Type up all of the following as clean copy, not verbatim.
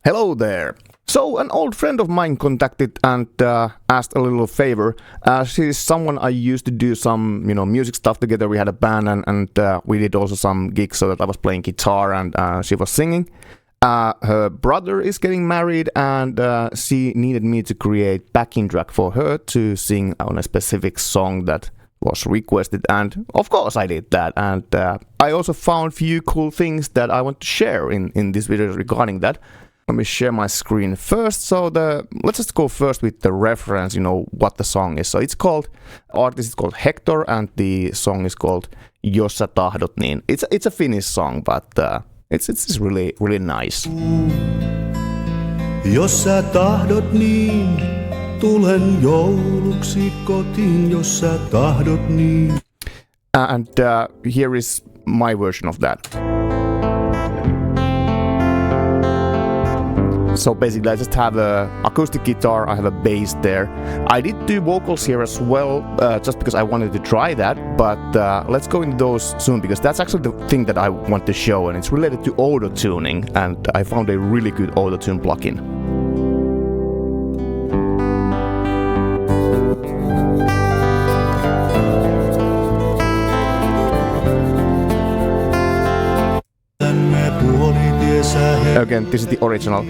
Hello there. So an old friend of mine contacted and asked a little favor. She's someone I used to do some, music stuff together. We had a band and we did also some gigs so that I was playing guitar and she was singing. Her brother is getting married and she needed me to create backing track for her to sing on a specific song that was requested, and of course I did that. And I also found a few cool things that I want to share in this video regarding that. Let me share my screen first. So let's just go first with the reference, what the song is. So artist is called Hector and the song is called Jos sä tahdot niin. It's a Finnish song, but it's really, really nice. Jos sä tahdot niin, tulen jouluksi kotiin, jos sä tahdot niin. And here is my version of that. So basically I just have a acoustic guitar, I have a bass there. I did do vocals here as well, just because I wanted to try that, but let's go into those soon, because that's actually the thing that I want to show, and it's related to autotuning, and I found a really good autotune plugin. Again, this is the original.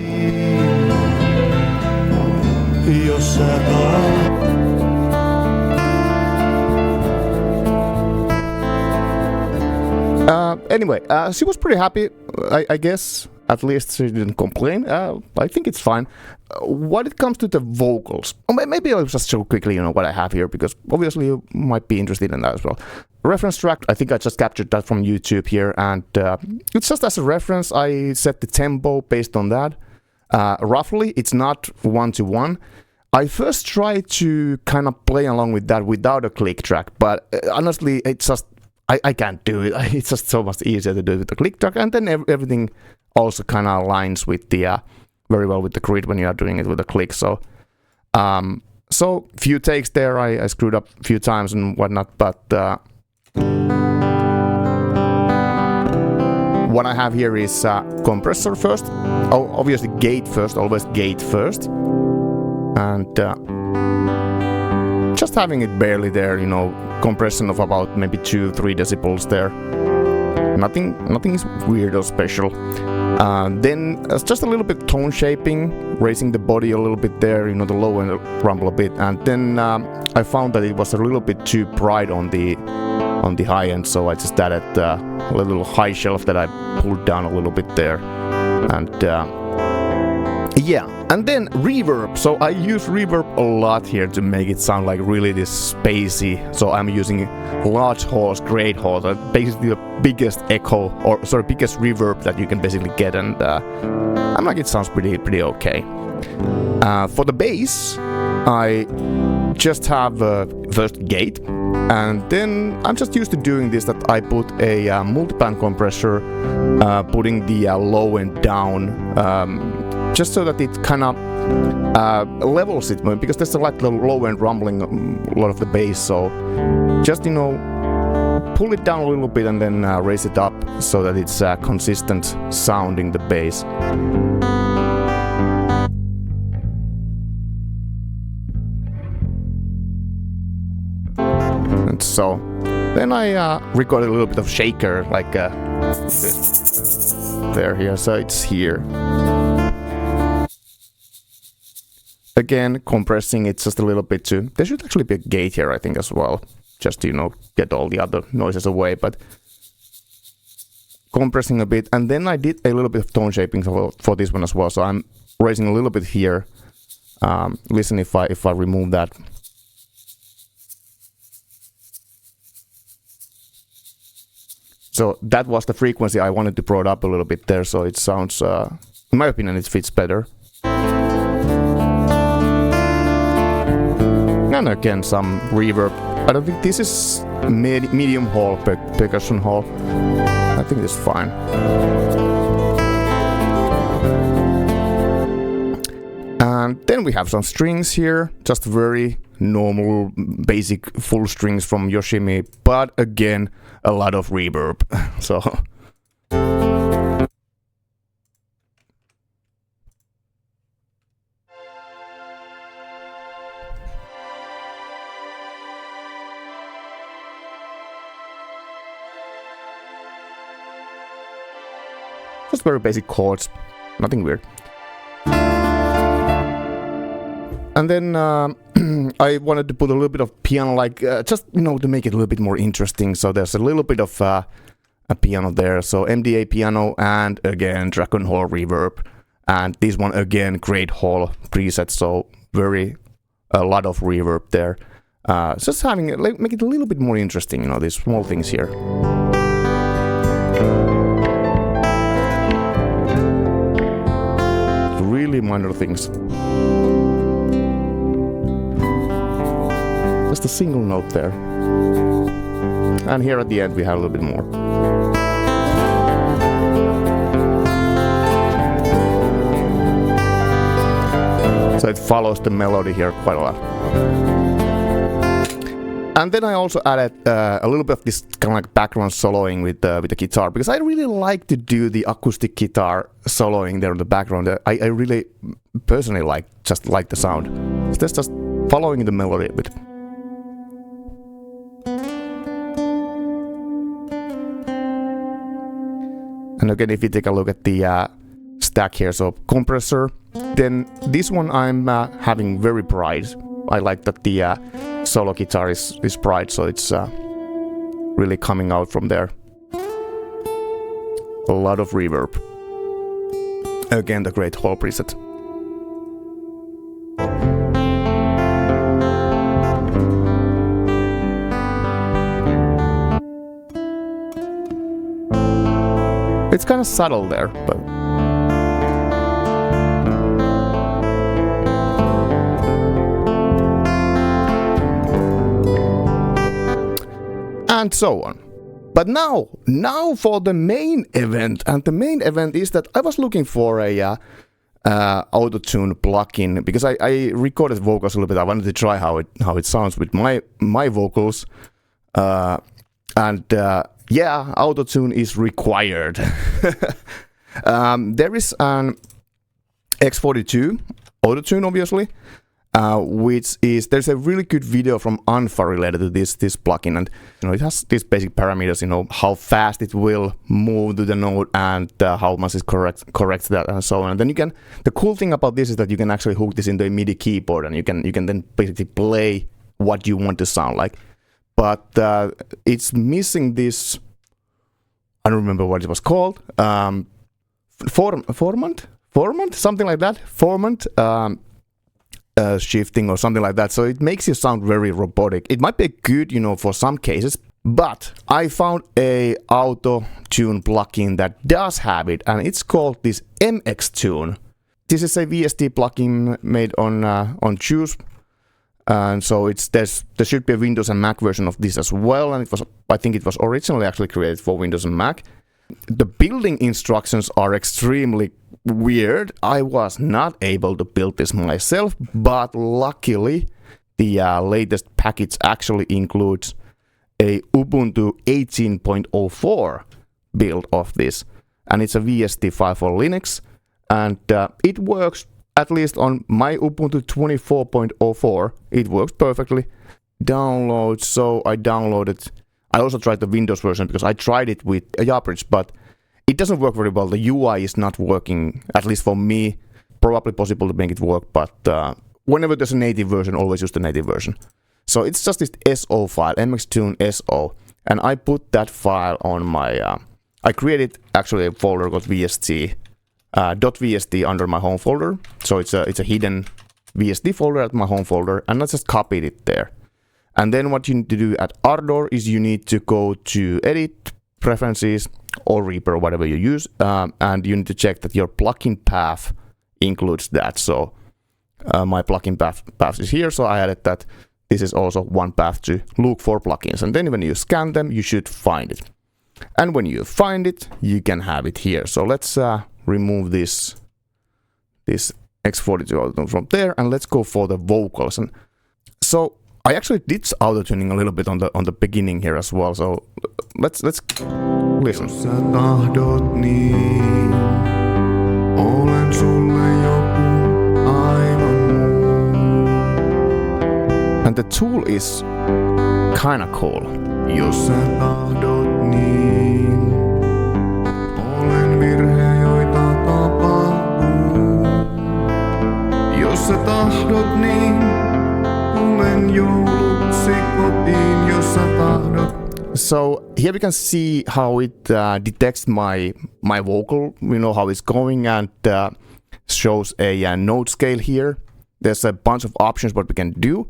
Anyway, she was pretty happy, I guess. At least she didn't complain. I think it's fine. When it comes to the vocals, maybe I'll just show quickly, what I have here, because obviously you might be interested in that as well. Reference track, I think I just captured that from YouTube here, and it's just as a reference. I set the tempo based on that. Roughly, it's not one-to-one. I first tried to kind of play along with that without a click track, but honestly, it's just, I can't do it. It's just so much easier to do it with the click track, and then everything also kind of aligns with the very well with the grid when you are doing it with a click. So few takes there. I screwed up a few times and whatnot, but what I have here is compressor first. Oh, obviously gate first, always gate first, and just having it barely there. Compression of about maybe 2-3 decibels there. Nothing is weird or special. Then just a little bit tone shaping, raising the body a little bit there, the low end rumble a bit, and then I found that it was a little bit too bright on the high end, so I just added a little high shelf that I pulled down a little bit there, and yeah. And then reverb. So I use reverb a lot here to make it sound like really this spacey. So I'm using large halls, great halls, basically the biggest echo, biggest reverb that you can basically get, and I'm like, it sounds pretty okay. For the bass, I just have first gate, and then I'm just used to doing this, that I put a multiband compressor, putting the low end down, just so that it kind of levels it, because there's a lot of low end rumbling, a lot of the bass, so just pull it down a little bit and then raise it up so that it's consistent sounding, the bass. And so then I recorded a little bit of shaker, like there here, so it's here. Again, compressing it just a little bit too. There should actually be a gate here, I think, as well, just to, get all the other noises away, but compressing a bit. And then I did a little bit of tone shaping for this one as well, so I'm raising a little bit here. Listen if I remove that. So that was the frequency I wanted to brought up a little bit there, so it sounds, in my opinion, it fits better. And again, some reverb. I don't think this is medium hall, percussion hall. I think it's fine. And then we have some strings here, just very normal, basic full strings from Yoshimi, but again, a lot of reverb. So Just very basic chords, nothing weird. And then I wanted to put a little bit of piano, like just to make it a little bit more interesting. So there's a little bit of a piano there. So MDA piano and again Dragon Hall reverb, and this one again Great Hall preset. So a lot of reverb there. Just having it, make it a little bit more interesting. These small things here. Really minor things. Just a single note there. And here at the end we have a little bit more. So it follows the melody here quite a lot. And then I also added a little bit of this kind of like background soloing with the guitar, because I really like to do the acoustic guitar soloing there in the background. I really personally like the sound. So that's just following the melody a bit. And again, if you take a look at the stack here, so compressor, then this one I'm having very bright. I like that the solo guitar is bright, so it's really coming out from there. A lot of reverb. Again, the Great Hall preset. It's kind of subtle there, but and so on. But now for the main event, and the main event is that I was looking for a autotune plugin, because I recorded vocals a little bit. I wanted to try how it sounds with my vocals, yeah, autotune is required. There is an X42 autotune, obviously, which is, there's a really good video from Unfa related to this plugin, and it has these basic parameters, how fast it will move to the note and how much it corrects that and so on. And then the cool thing about this is that you can actually hook this into a MIDI keyboard, and you can then basically play what you want to sound like. But it's missing this, I don't remember what it was called, formant, something like that, formant shifting or something like that. So it makes you sound very robotic. It might be good, for some cases, but I found a auto-tune plugin that does have it, and it's called this MXTune. This is a VST plugin made on Juice. And so there should be a Windows and Mac version of this as well, and I think it was originally actually created for Windows and Mac. The building instructions are extremely weird. I was not able to build this myself, but luckily the latest package actually includes a Ubuntu 18.04 build of this, and it's a VST file for Linux, and it works. At least on my Ubuntu 24.04, it works perfectly. Download, so I downloaded. I also tried the Windows version because I tried it with Yabridge, but it doesn't work very well. The UI is not working, at least for me. Probably possible to make it work, but whenever there's a native version, always use the native version. So it's just this SO file, MXTune SO, and I put that file on my. I created actually a folder called VST. .vst under my home folder, so it's a hidden VST folder at my home folder, and I just copied it there. And then what you need to do at Ardor is you need to go to Edit, Preferences, or Reaper, whatever you use, and you need to check that your plugin path includes that. So my plugin path is here, so I added that. This is also one path to look for plugins, and then when you scan them, you should find it. And when you find it, you can have it here. So let's remove this X42 autotune from there, and let's go for the vocals. And so I actually did autotuning a little bit on the beginning here as well. So let's listen. Jos sä tahdot niin, olen sulle joku aivan muu. And the tool is kinda cool. Jos sä tahdot niin, olen virhe jo so here we can see how it detects my vocal, you know, how it's going, and shows a note scale here. There's a bunch of options what we can do.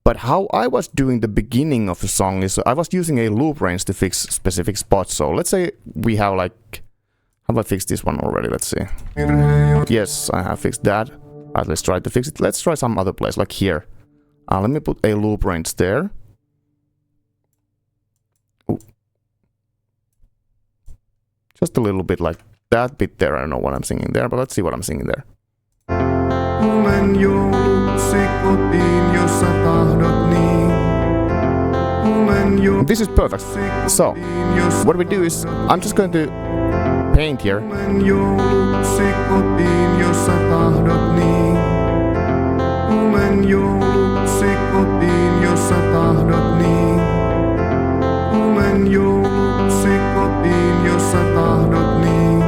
But how I was doing the beginning of the song is I was using a loop range to fix specific spots. So let's say we have like, how about I fix this one already? Let's see. Yes, I have fixed that. Let's try to fix it. Let's try some other place, like here. Let me put a loop range there. Ooh. Just a little bit like that bit there. I don't know what I'm singing there, but let's see what I'm singing there. Tulen jouluksi kotiin, jossa tahdot niin. Tulen This is perfect. So, what we do is, I'm just going to paint here. Tulen jouluksi kotiin, jossa tahdot niin. Tulen jouluksi kotiin, jossa tahdot niin. Tulen jouluksi kotiin, jossa tahdot niin.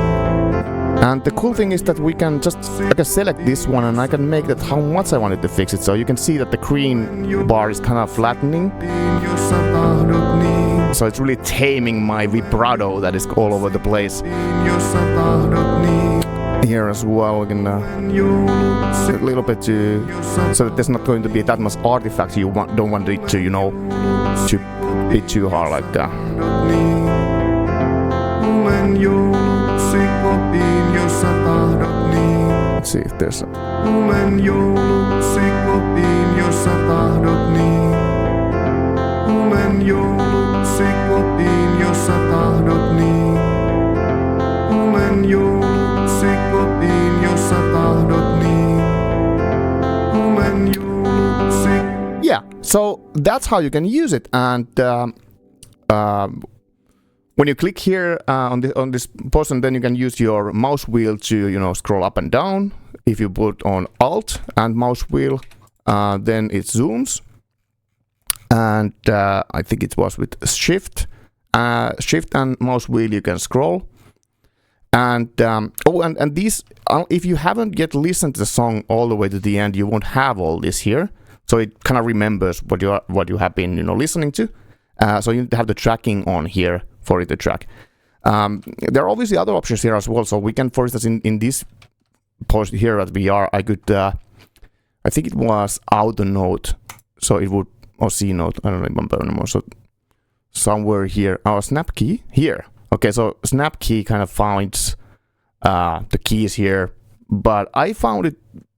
And the cool thing is that we can just select this one and I can make that how much I wanted to fix it. So you can see that the green bar is kind of flattening. So it's really taming my vibrato that is all over the place. Here as well we can set a little bit to, so that there's not going to be that much artifacts. You don't want it to, you know, to be too hard like that. Let's see if there's a... Tulen jouluksi kotiin, jossa tahdot niin. Tulen jouluksi kotiin, jossa tahdot niin. Tulen jouluksi kotiin, jossa tahdot niin. Tulen jouluksi. Yeah, so that's how you can use it. And when you click here on this button, then you can use your mouse wheel to, you know, scroll up and down. If you put on Alt and mouse wheel, then it zooms. And I think it was with Shift. Shift and mouse wheel you can scroll. And and these, if you haven't yet listened to the song all the way to the end, you won't have all this here. So it kind of remembers what you have been, you know, listening to. So you need to have the tracking on here for it to track. There are obviously other options here as well. So we can, for instance, in this post here at VR, I could, I think it was auto note. So it would, or C note, I don't remember anymore. So somewhere here, our snap key here. Okay, so snap key kind of finds the keys here, but I found it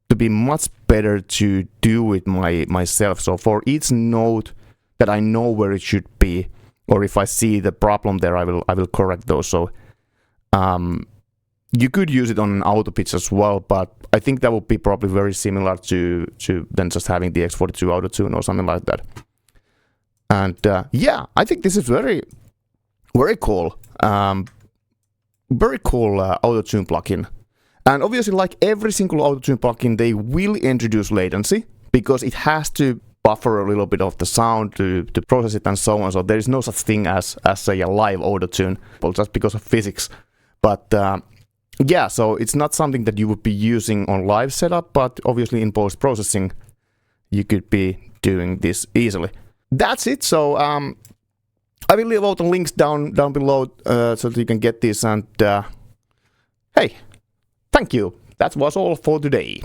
to be much better to do it myself. So for each note that I know where it should be, or if I see the problem there, I will correct those. So you could use it on an auto pitch as well, but I think that would be probably very similar to then just having the X42 Autotune or something like that. And yeah, I think this is very cool. Very cool Autotune plugin. And obviously, like every single Autotune plugin, they will introduce latency because it has to buffer a little bit of the sound to process it and so on. So there is no such thing as say a live Autotune, well, just because of physics. But yeah, so it's not something that you would be using on live setup, but obviously in post-processing, you could be doing this easily. That's it. So I will leave all the links down below so that you can get this. And hey, thank you. That was all for today.